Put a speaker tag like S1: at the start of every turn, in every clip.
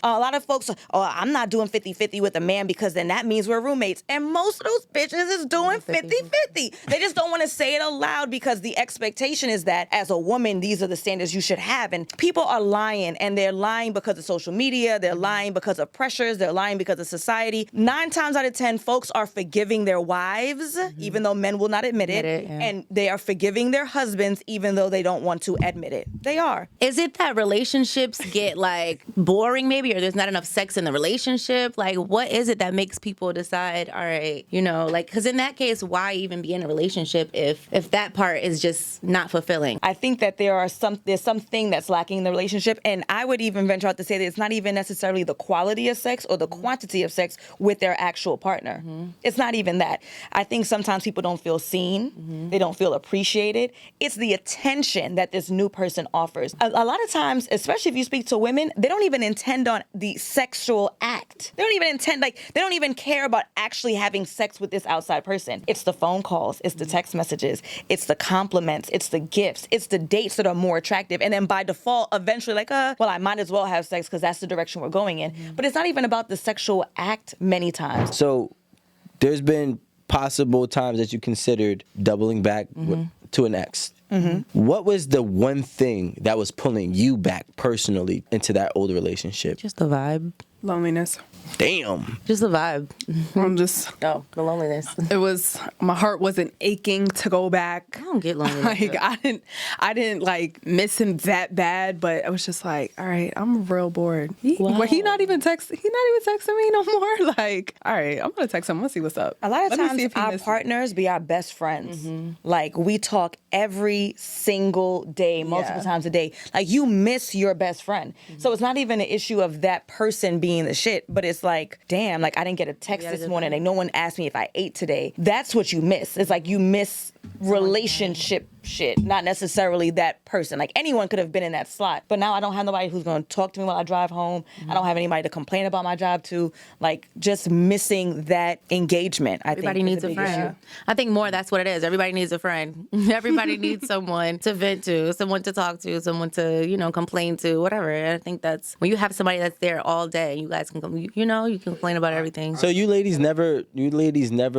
S1: A lot of folks, I'm not doing 50-50 with a man because then that means we're roommates. And most of those bitches is doing 50-50. They just don't want to say it aloud because the expectation is that as a woman, these are the standards you should have. And people are lying, and they're lying because of social media. They're lying because of pressures. They're lying because of society. 9 times out of 10, folks are forgiving their wives, even though men will not admit it. And they are forgiving their husbands, even though they don't want to admit it. They are.
S2: Is it that relationships get like boring maybe, or there's not enough sex in the relationship? Like, what is it that makes people decide, all right, you know, like, because in that case, why even be in a relationship if that part is just not fulfilling?
S1: I think that there's something that's lacking in the relationship, and I would even venture out to say that it's not even necessarily the quality of sex or the quantity of sex with their actual partner. It's not even that. I think sometimes people don't feel seen. They don't feel appreciated. It's the attention that this new person offers. A lot of times, especially if you speak to women, they don't even intend on the sexual act. They don't even intend, like, they don't even care about actually having sex with this outside person. It's the phone calls. It's the text messages. It's the compliments. It's the gifts. It's the dates that are more attractive. And then by default, eventually, like, well, I might as well have sex because that's the direction we're going in. But it's not even about the sexual act many times.
S3: So there's been possible times that you considered doubling back to an ex. What was the one thing that was pulling you back personally into that old relationship?
S2: Just the vibe.
S4: Loneliness.
S3: Damn.
S2: Just the vibe.
S4: I'm just.
S2: Oh, the loneliness.
S4: It was, my heart wasn't aching to go back.
S2: I don't get lonely.
S4: Like, I didn't like miss him that bad, but I was just like, all right, I'm real bored. He not even texting me no more. Like, all right, I'm gonna text him. I'm gonna see what's up.
S1: A lot of times our partners be our best friends. Like, we talk every single day, multiple times a day. Like, you miss your best friend. So it's not even an issue of that person being the shit, but it's like, damn, like, I didn't get a text this morning and no one asked me if I ate today. That's what you miss. It's like you miss relationship shit, not necessarily that person. Like, anyone could have been in that slot, but now I don't have nobody who's going to talk to me while I drive home. I don't have anybody to complain about my job to. Like, just missing that engagement.
S2: Everybody needs a friend. I think more that's what it is. Everybody needs a friend. Everybody needs someone to vent to, someone to talk to, someone to, you know, complain to, whatever. And I think that's when you have somebody that's there all day. You guys can, you know, you can complain about everything.
S3: So you ladies never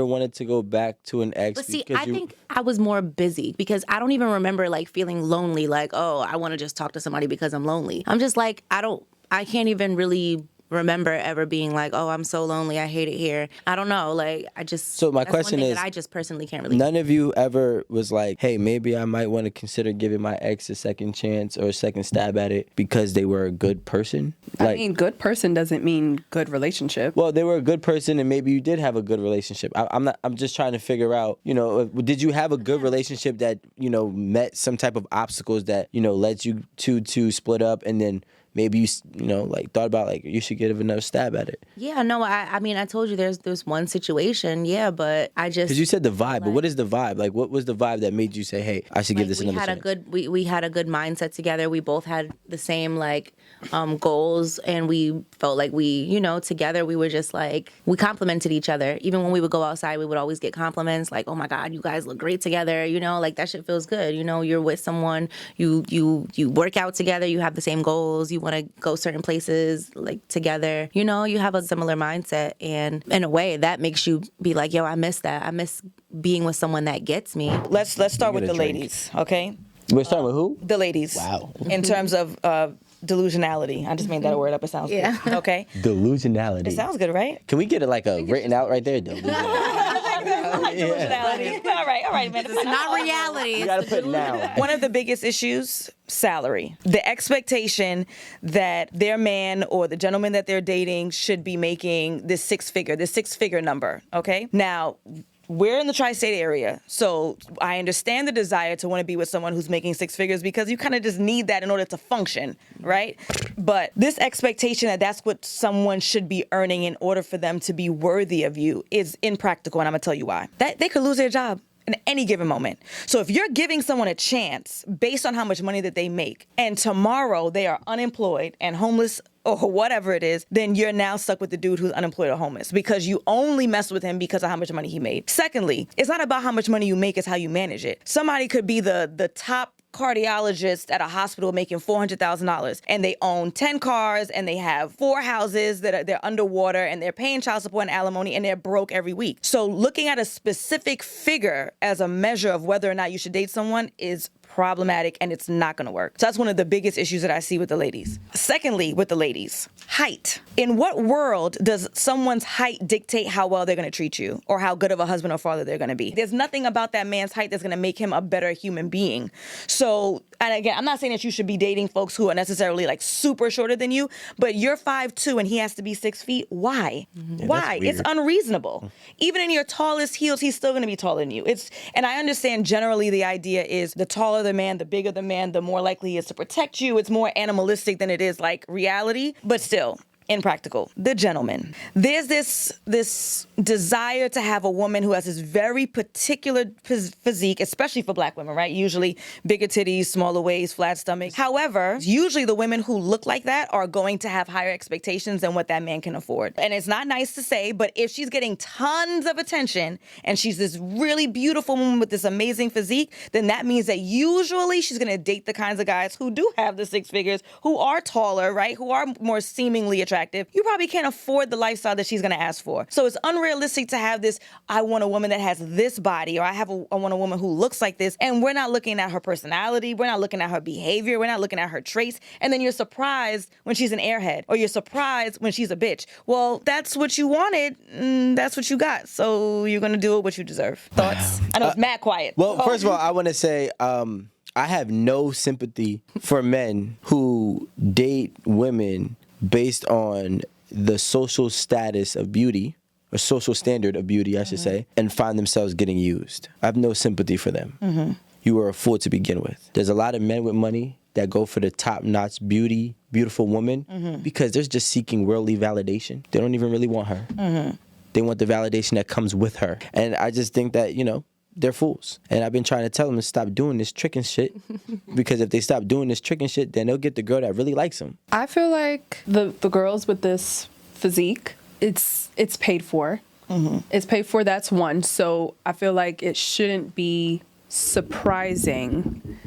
S3: wanted to go back to an ex.
S2: But see, I think I was more busy because I don't even remember like feeling lonely. Like, oh, I want to just talk to somebody because I'm lonely. I'm just like, I can't even really remember ever being like, oh, I'm so lonely, I hate it here. I don't know, like, So my question is, that I just personally can't really.
S3: None of you ever was like, hey, maybe I might want to consider giving my ex a second chance or a second stab at it because they were a good person? Like,
S4: I mean, good person doesn't mean good relationship.
S3: Well, they were a good person and maybe you did have a good relationship. I'm just trying to figure out, you know, did you have a good relationship that, you know, met some type of obstacles that, you know, led you to split up, and then maybe you know, like, thought about, like, you should give another stab at it?
S2: Yeah, no, I mean, I told you there's one situation, yeah, but I just...
S3: Because you said the vibe, but what is the vibe? Like, what was the vibe that made you say, hey, I should give this another chance?
S2: We had a good mindset together. We both had the same, like, goals, and we felt like we, you know, together we were just, like, we complimented each other. Even when we would go outside, we would always get compliments, like, oh, my God, you guys look great together, you know, like, that shit feels good. You know, you're with someone, you work out together, you have the same goals, you want to go certain places like together, you know, you have a similar mindset, and in a way that makes you be like, yo, I miss that. I miss being with someone that gets me.
S1: Let's start with the ladies, okay?
S3: We're starting with who?
S1: The ladies.
S3: Wow.
S1: In terms of delusionality. I just made that word up. It sounds good. Okay?
S3: Delusionality.
S1: It sounds good, right?
S3: Can we get it like a written out right there?
S1: Delusionality. All right, man.
S2: It's not reality.
S3: You gotta put it now.
S1: One of the biggest issues, salary. The expectation that their man or the gentleman that they're dating should be making this six figure number, okay? Now, we're in the tri-state area, so I understand the desire to want to be with someone who's making six figures because you kind of just need that in order to function, right? But this expectation that that's what someone should be earning in order for them to be worthy of you is impractical, and I'm going to tell you why. That they could lose their job in any given moment. So if you're giving someone a chance based on how much money that they make, and tomorrow they are unemployed and homeless or whatever it is, then you're now stuck with the dude who's unemployed or homeless because you only messed with him because of how much money he made. Secondly, it's not about how much money you make, it's how you manage it. Somebody could be the top cardiologists at a hospital making $400,000 and they own 10 cars and they have 4 houses that they're underwater and they're paying child support and alimony and they're broke every week. So looking at a specific figure as a measure of whether or not you should date someone is problematic and it's not going to work. So that's one of the biggest issues that I see with the ladies. Secondly, with the ladies, height. In what world does someone's height dictate how well they're going to treat you or how good of a husband or father they're going to be? There's nothing about that man's height that's going to make him a better human being. So, and again, I'm not saying that you should be dating folks who are necessarily like super shorter than you, but you're 5'2" and he has to be 6 feet. Why?
S3: Yeah,
S1: Why? It's unreasonable. Even in your tallest heels, he's still going to be taller than you. And I understand generally the idea is the taller the man, the bigger the man, the more likely he is to protect you. It's more animalistic than it is like reality, but still impractical. The gentleman. There's this desire to have a woman who has this very particular physique, especially for black women, right? Usually bigger titties, smaller waist, flat stomach. However, usually the women who look like that are going to have higher expectations than what that man can afford. And it's not nice to say, but if she's getting tons of attention and she's this really beautiful woman with this amazing physique, then that means that usually she's going to date the kinds of guys who do have the 6 figures, who are taller, right? Who are more seemingly attractive. You probably can't afford the lifestyle that she's going to ask for. So it's unrealistic to have this, I want a woman that has this body, or I want a woman who looks like this, and we're not looking at her personality, we're not looking at her behavior, we're not looking at her traits, and then you're surprised when she's an airhead, or you're surprised when she's a bitch. Well, that's what you wanted, that's what you got, so you're going to do what you deserve. Thoughts? I know it's mad quiet.
S3: Well, first of all, I want to say I have no sympathy for men who date women based on the social status of beauty, or social standard of beauty, I should say, and find themselves getting used. I have no sympathy for them. You were a fool to begin with. There's a lot of men with money that go for the top-notch beautiful woman because they're just seeking worldly validation. They don't even really want her. They want the validation that comes with her. And I just think that, they're fools. And I've been trying to tell them to stop doing this tricking shit because if they stop doing this tricking shit, then they'll get the girl that really likes them.
S4: I feel like the girls with this physique, it's paid for. It's paid for, that's one. So I feel like it shouldn't be surprising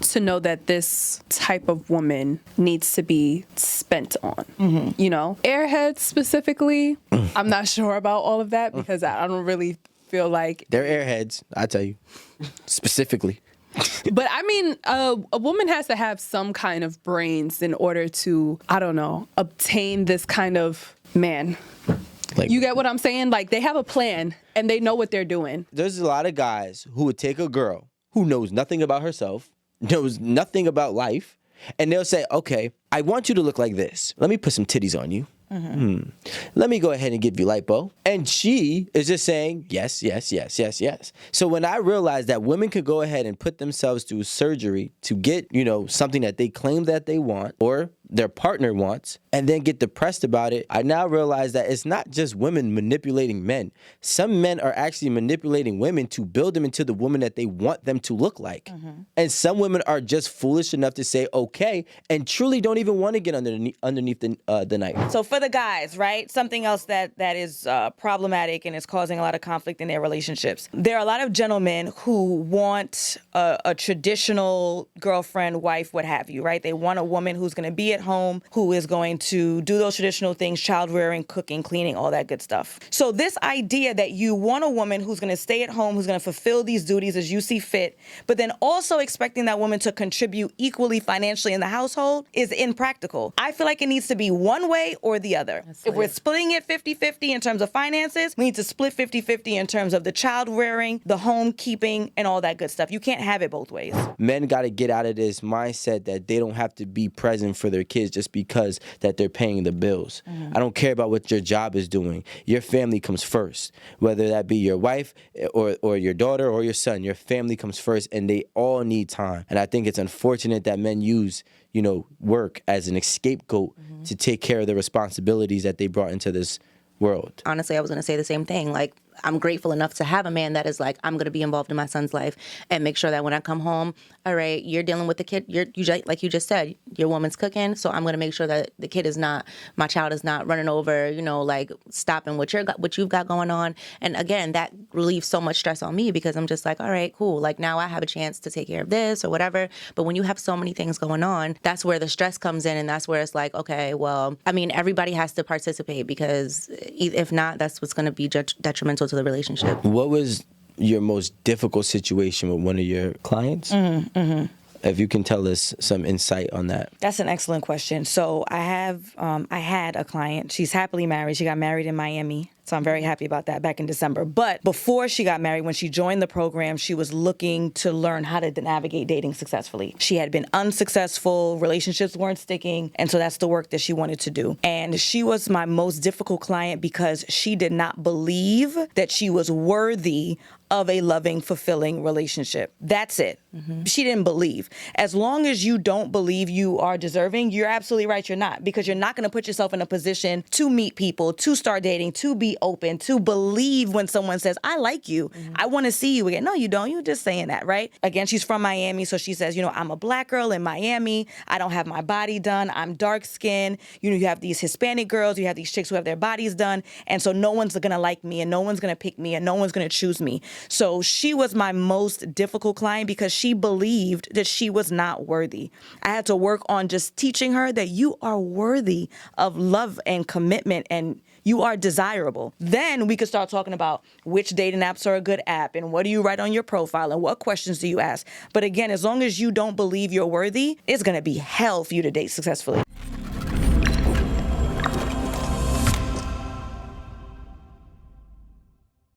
S4: to know that this type of woman needs to be spent on. Airheads specifically, I'm not sure about all of that because I don't really feel like
S3: they're airheads, I tell you, specifically.
S4: But I mean, a woman has to have some kind of brains in order to, I don't know, obtain this kind of man. Like, you get what I'm saying? Like, they have a plan and they know what they're doing.
S3: There's a lot of guys who would take a girl who knows nothing about herself, knows nothing about life, and they'll say, okay, I want you to look like this. Let me put some titties on you. Let me go ahead and give you lipo. And she is just saying, yes, yes, yes, yes, yes. So when I realized that women could go ahead and put themselves through surgery to get, something that they claim that they want or their partner wants and then get depressed about it, I now realize that it's not just women manipulating men. Some men are actually manipulating women to build them into the woman that they want them to look like. And some women are just foolish enough to say, okay, and truly don't even want to get underneath the knife.
S1: So for the guys, right? Something else that is problematic and is causing a lot of conflict in their relationships. There are a lot of gentlemen who want a traditional girlfriend, wife, what have you, right? They want a woman who's going to be at home, who is going to do those traditional things, child rearing, cooking, cleaning, all that good stuff. So this idea that you want a woman who's going to stay at home, who's going to fulfill these duties as you see fit, but then also expecting that woman to contribute equally financially in the household is impractical. I feel like it needs to be one way or the other. If we're splitting it 50-50 in terms of finances, we need to split 50-50 in terms of the child rearing, the home keeping, and all that good stuff. You can't have it both ways.
S3: Men got to get out of this mindset that they don't have to be present for their kids just because that they're paying the bills. I don't care about what your job is doing. Your family comes first, whether that be your wife or your daughter or your son. Your family comes first, and they all need time. And I think it's unfortunate that men use work as an scapegoat to take care of the responsibilities that they brought into this world.
S2: Honestly, I was going to say the same thing. Like, I'm grateful enough to have a man that is like, I'm going to be involved in my son's life and make sure that when I come home, all right, you're dealing with the kid. Like you just said, your woman's cooking. So I'm going to make sure that the kid is not, my child is not running over, like stopping what you've got going on. And again, that relieves so much stress on me because I'm just like, all right, cool. Like now I have a chance to take care of this or whatever. But when you have so many things going on, that's where the stress comes in. And that's where it's like, okay, well, I mean, everybody has to participate because if not, that's what's going to be detrimental to the relationship.
S3: What was your most difficult situation with one of your clients? If you can tell us some insight on that.
S1: That's an excellent question. So I had a client. She's happily married. She got married in Miami. So I'm very happy about that back in December. But before she got married, when she joined the program, she was looking to learn how to navigate dating successfully. She had been unsuccessful, relationships weren't sticking, and so that's the work that she wanted to do. And she was my most difficult client because she did not believe that she was worthy of a loving, fulfilling relationship. That's it. She didn't believe. As long as you don't believe you are deserving, you're absolutely right, you're not. Because you're not going to put yourself in a position to meet people, to start dating, to be open, to believe when someone says, I like you, I want to see you again. No, you don't. You're just saying that, right? Again, she's from Miami, so she says, I'm a black girl in Miami. I don't have my body done. I'm dark skinned. You have these Hispanic girls, you have these chicks who have their bodies done. And so no one's going to like me and no one's going to pick me and no one's going to choose me. So she was my most difficult client because she believed that she was not worthy. I had to work on just teaching her that you are worthy of love and commitment and you are desirable. Then we could start talking about which dating apps are a good app and what do you write on your profile and what questions do you ask. But again, as long as you don't believe you're worthy, it's going to be hell for you to date successfully.